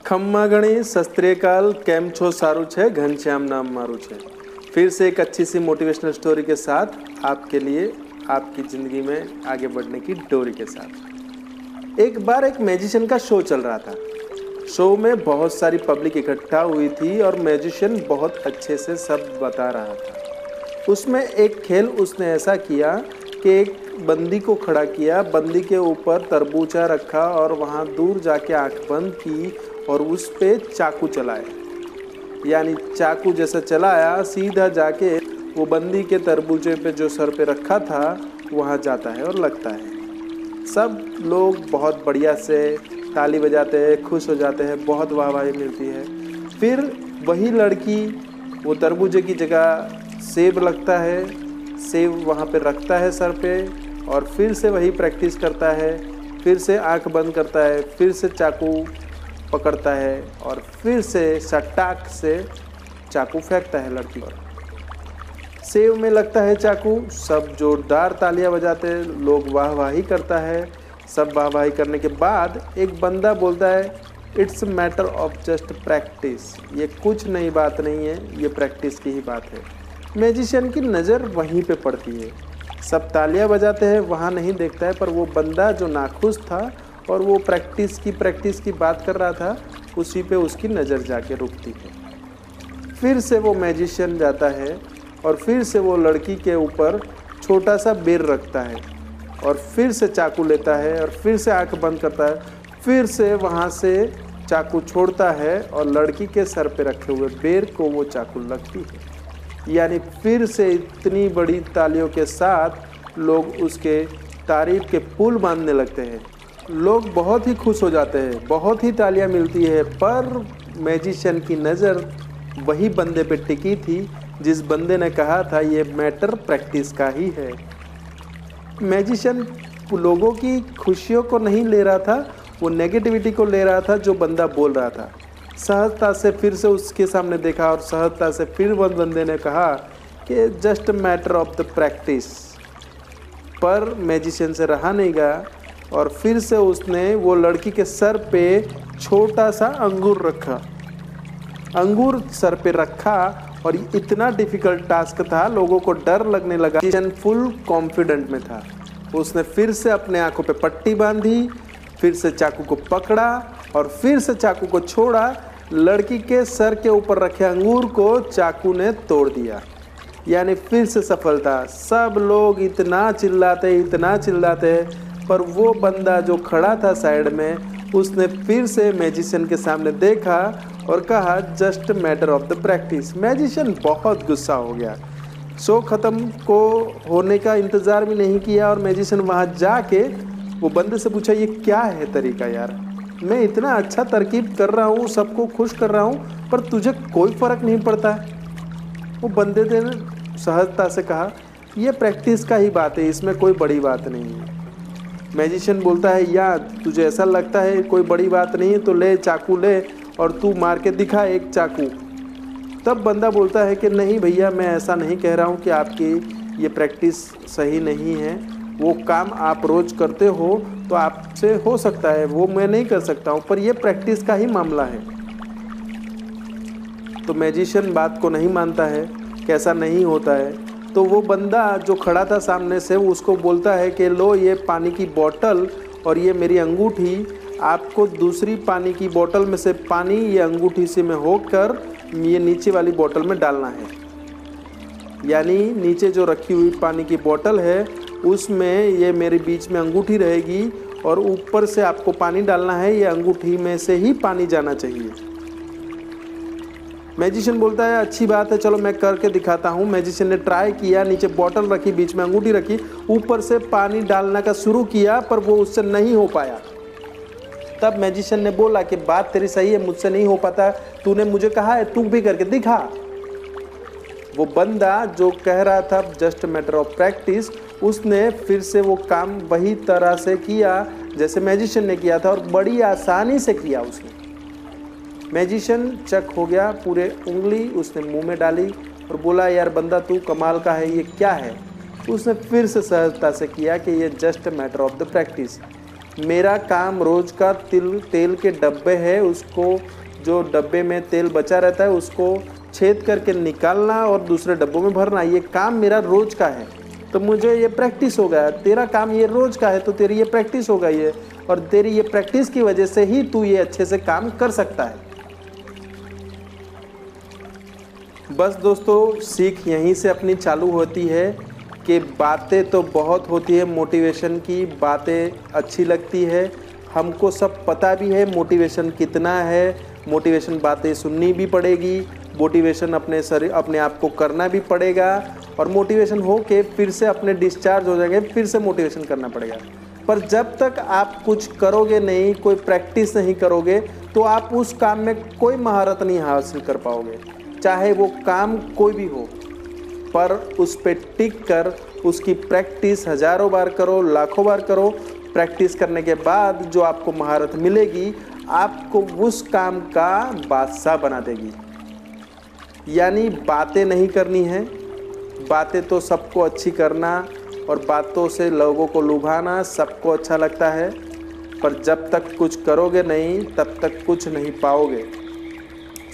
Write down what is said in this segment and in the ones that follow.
खम्मा गणी सस्त्रीकाल केम छो सारू छे घनश्याम नाम मारू छे। फिर से एक अच्छी सी मोटिवेशनल स्टोरी के साथ आपके लिए आपकी ज़िंदगी में आगे बढ़ने की डोरी के साथ। एक बार एक मैजिशियन का शो चल रहा था। शो में बहुत सारी पब्लिक इकट्ठा हुई थी और मैजिशियन बहुत अच्छे से सब बता रहा था। उसमें एक खेल उसने ऐसा किया कि एक बंदी को खड़ा किया, बंदी के ऊपर तरबूजा रखा और वहाँ दूर जाके आंख बंद की और उस पे चाकू चलाया। यानी चाकू जैसा चलाया सीधा जाके वो बंदी के तरबूजे पे जो सर पे रखा था वहाँ जाता है और लगता है। सब लोग बहुत बढ़िया से ताली बजाते हैं, खुश हो जाते हैं, बहुत वाहवाही मिलती है। फिर वही लड़की वो तरबूजे की जगह सेब लगता है, सेब वहाँ पे रखता है सर पे और फिर से वही प्रैक्टिस करता है। फिर से आंख बंद करता है, फिर से चाकू पकड़ता है और फिर से सटाक से चाकू फेंकता है लड़की पर। सेब में लगता है चाकू, सब जोरदार तालियां बजाते हैं, लोग वाहवाही करता है। सब वाहवाही करने के बाद एक बंदा बोलता है, it's matter of just practice. ये कुछ नई बात नहीं है, ये प्रैक्टिस की ही बात है। मैजिशियन की नज़र वहीं पे पड़ती है। सब तालियां बजाते हैं, वहाँ नहीं देखता है, पर वो बंदा जो नाखुश था और वो प्रैक्टिस की बात कर रहा था, उसी पे उसकी नज़र जाके रुकती है। फिर से वो मैजिशियन जाता है और फिर से वो लड़की के ऊपर छोटा सा बेर रखता है और फिर से चाकू लेता है और फिर से आंख बंद करता है, फिर से वहाँ से चाकू छोड़ता है और लड़की के सर पे रखे हुए बेर को वो चाकू लगती है। यानी फिर से इतनी बड़ी तालियों के साथ लोग उसके तारीफ के पुल बांधने लगते हैं। लोग बहुत ही खुश हो जाते हैं, बहुत ही तालियां मिलती है, पर मैजिशियन की नज़र वही बंदे पे टिकी थी जिस बंदे ने कहा था ये मैटर प्रैक्टिस का ही है। मैजिशियन लोगों की खुशियों को नहीं ले रहा था, वो नेगेटिविटी को ले रहा था जो बंदा बोल रहा था। सहजता से फिर से उसके सामने देखा और सहजता से फिर वो बंदे ने कहा कि just matter of the practice. पर मैजिशियन से रहा नहीं गया और फिर से उसने वो लड़की के सर पे छोटा सा अंगूर रखा। अंगूर सर पे रखा और इतना डिफ़िकल्ट टास्क था, लोगों को डर लगने लगा। मैजिशियन फुल कॉन्फिडेंट में था। उसने फिर से अपने आंखों पे पट्टी बांधी, फिर से चाकू को पकड़ा और फिर से चाकू को छोड़ा। लड़की के सर के ऊपर रखे अंगूर को चाकू ने तोड़ दिया। यानी फिर से सफलता। सब लोग इतना चिल्लाते, पर वो बंदा जो खड़ा था साइड में, उसने फिर से मैजिशियन के सामने देखा और कहा just matter of the practice. Magician बहुत गुस्सा हो गया। शो ख़त्म को होने का इंतज़ार भी नहीं किया और मैजिशियन वहाँ जाके वो बंदे से पूछा, ये क्या है तरीका यार? मैं इतना अच्छा तरकीब कर रहा हूँ, सबको खुश कर रहा हूँ, पर तुझे कोई फ़र्क नहीं पड़ता है। वो बंदे ने सहजता से कहा, यह प्रैक्टिस का ही बात है, इसमें कोई बड़ी बात नहीं है। मैजिशियन बोलता है, या तुझे ऐसा लगता है कोई बड़ी बात नहीं है तो ले चाकू ले और तू मार के दिखा एक चाकू। तब बंदा बोलता है कि नहीं भैया, मैं ऐसा नहीं कह रहा हूँ कि आपकी ये प्रैक्टिस सही नहीं है। वो काम आप रोज़ करते हो तो आपसे हो सकता है, वो मैं नहीं कर सकता हूँ, पर ये प्रैक्टिस का ही मामला है। तो मैजिशियन बात को नहीं मानता है, कैसा नहीं होता है। तो वो बंदा जो खड़ा था सामने से, उसको बोलता है कि लो ये पानी की बोतल और ये मेरी अंगूठी, आपको दूसरी पानी की बोतल में से पानी ये अंगूठी से में होकर ये नीचे वाली बोतल में डालना है। यानी नीचे जो रखी हुई पानी की बोतल है उसमें ये मेरे बीच में अंगूठी रहेगी और ऊपर से आपको पानी डालना है, ये अंगूठी में से ही पानी जाना चाहिए। मैजिशियन बोलता है, अच्छी बात है, चलो मैं करके दिखाता हूँ। मैजिशियन ने ट्राई किया, नीचे बोतल रखी, बीच में अंगूठी रखी, ऊपर से पानी डालने का शुरू किया, पर वो उससे नहीं हो पाया। तब मैजिशियन ने बोला कि बात तेरी सही है, मुझसे नहीं हो पाता, तूने मुझे कहा है, तू भी करके दिखा। वो बंदा जो कह रहा था जस्ट मैटर ऑफ प्रैक्टिस, उसने फिर से वो काम वही तरह से किया जैसे मैजिशियन ने किया था और बड़ी आसानी से किया उसने। मैजिशियन चक हो गया, पूरे उंगली उसने मुंह में डाली और बोला, यार बंदा तू कमाल का है, ये क्या है? उसने फिर से सहजता से किया कि ये just matter of the practice. मेरा काम रोज़ का तेल के डब्बे है, उसको जो डब्बे में तेल बचा रहता है उसको छेद करके निकालना और दूसरे डब्बों में भरना, ये काम मेरा रोज़ का है। तो मुझे ये प्रैक्टिस हो गया। तेरा काम ये रोज़ का है तो तेरी ये प्रैक्टिस हो गई है, और तेरी ये प्रैक्टिस की वजह से ही तू ये अच्छे से काम कर सकता है। बस दोस्तों, सीख यहीं से अपनी चालू होती है कि बातें तो बहुत होती है, मोटिवेशन की बातें अच्छी लगती है, हमको सब पता भी है मोटिवेशन कितना है, मोटिवेशन बातें सुननी भी पड़ेगी, मोटिवेशन अपने आप को करना भी पड़ेगा, और मोटिवेशन हो के फिर से अपने डिस्चार्ज हो जाएंगे, फिर से मोटिवेशन करना पड़ेगा। पर जब तक आप कुछ करोगे नहीं, कोई प्रैक्टिस नहीं करोगे, तो आप उस काम में कोई महारत नहीं हासिल कर पाओगे, चाहे वो काम कोई भी हो। पर उस पे टिक कर उसकी प्रैक्टिस हज़ारों बार करो, लाखों बार करो। प्रैक्टिस करने के बाद जो आपको महारत मिलेगी, आपको उस काम का बादशाह बना देगी। यानी बातें नहीं करनी है, बातें तो सबको अच्छी करना और बातों से लोगों को लुभाना सबको अच्छा लगता है, पर जब तक कुछ करोगे नहीं तब तक कुछ नहीं पाओगे।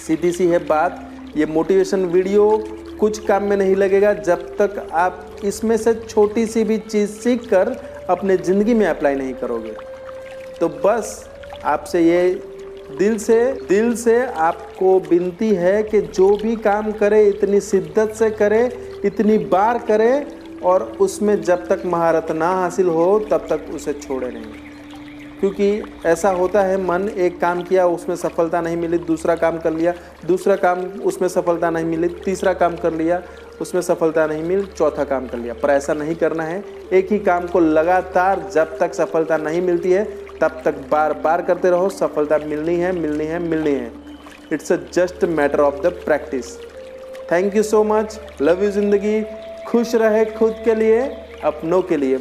सीधी सी है बात। ये मोटिवेशन वीडियो कुछ काम में नहीं लगेगा जब तक आप इसमें से छोटी सी भी चीज़ सीख कर अपने ज़िंदगी में अप्लाई नहीं करोगे। तो बस आपसे ये दिल से आपको विनती है कि जो भी काम करे इतनी शिद्दत से करे, इतनी बार करे, और उसमें जब तक महारत ना हासिल हो तब तक उसे छोड़े नहीं। क्योंकि ऐसा होता है, मन एक काम किया उसमें सफलता नहीं मिली, दूसरा काम कर लिया, दूसरा काम उसमें सफलता नहीं मिली, तीसरा काम कर लिया उसमें सफलता नहीं मिली, चौथा काम कर लिया। पर ऐसा नहीं करना है। एक ही काम को लगातार जब तक सफलता नहीं मिलती है तब तक बार बार करते रहो। सफलता मिलनी है, मिलनी है, मिलनी है। It's just matter of the practice. Thank you so much. Love you. ज़िंदगी खुश रहे, खुद के लिए, अपनों के लिए।